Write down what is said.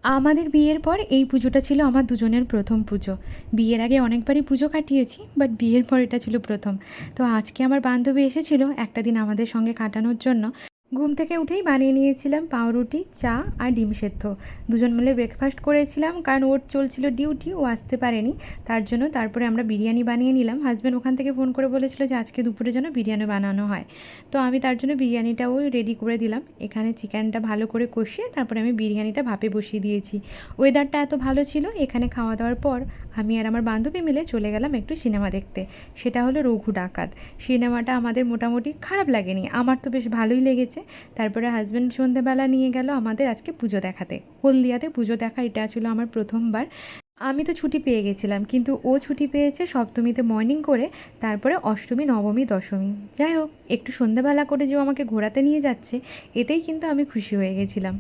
আমাদের বিয়ের পর এই পুজোটা ছিল আমার দুজনের প্রথম পুজো। বিয়ের আগে অনেকবারই পুজো কাটিয়েছি, বাট বিয়ের পর এটা ছিল প্রথম। তো আজকে আমার বান্ধবী এসেছিল একটা দিন আমাদের সঙ্গে কাটানোর জন্য। ঘুম থেকে উঠেই বানিয়ে নিয়েছিলাম পাউরুটি, চা আর ডিম সেদ্ধ। দুজন মিলে ব্রেকফাস্ট করেছিলাম, কারণ ওর চলছিল ডিউটি, ও আসতে পারেনি। তার জন্য তারপরে আমরা বিরিয়ানি বানিয়ে নিলাম। হাজব্যান্ড ওখান থেকে ফোন করে বলেছিল যে আজকে দুপুরে যেন বিরিয়ানি বানানো হয়। তো আমি তার জন্য বিরিয়ানিটাও রেডি করে দিলাম। এখানে চিকেনটা ভালো করে কষিয়ে তারপরে আমি বিরিয়ানিটা ভাপে বসিয়ে দিয়েছি। ওয়েদারটা এত ভালো ছিল, এখানে খাওয়া দাওয়ার পর আমি আর আমার বান্ধবী মিলে চলে গেলাম একটু সিনেমা দেখতে। সেটা হলো রঘু ডাকাত। সিনেমাটা আমাদের মোটামুটি খারাপ লাগেনি, আমার তো বেশ ভালোই লেগেছে। তারপরে হাজব্যান্ড সন্ধেবেলা নিয়ে গেল আমাদের আজকে পুজো দেখাতে। হলদিয়াতে পুজো দেখা এটা ছিল আমার প্রথমবার। আমি তো ছুটি পেয়ে গেছিলাম, কিন্তু ও ছুটি পেয়েছে সপ্তমীতে মর্নিং করে, তারপরে অষ্টমী, নবমী, দশমী। যাই হোক, একটু সন্ধেবেলা করে যে ও আমাকে ঘোরাতে নিয়ে যাচ্ছে, এতেই কিন্তু আমি খুশি হয়ে গেছিলাম।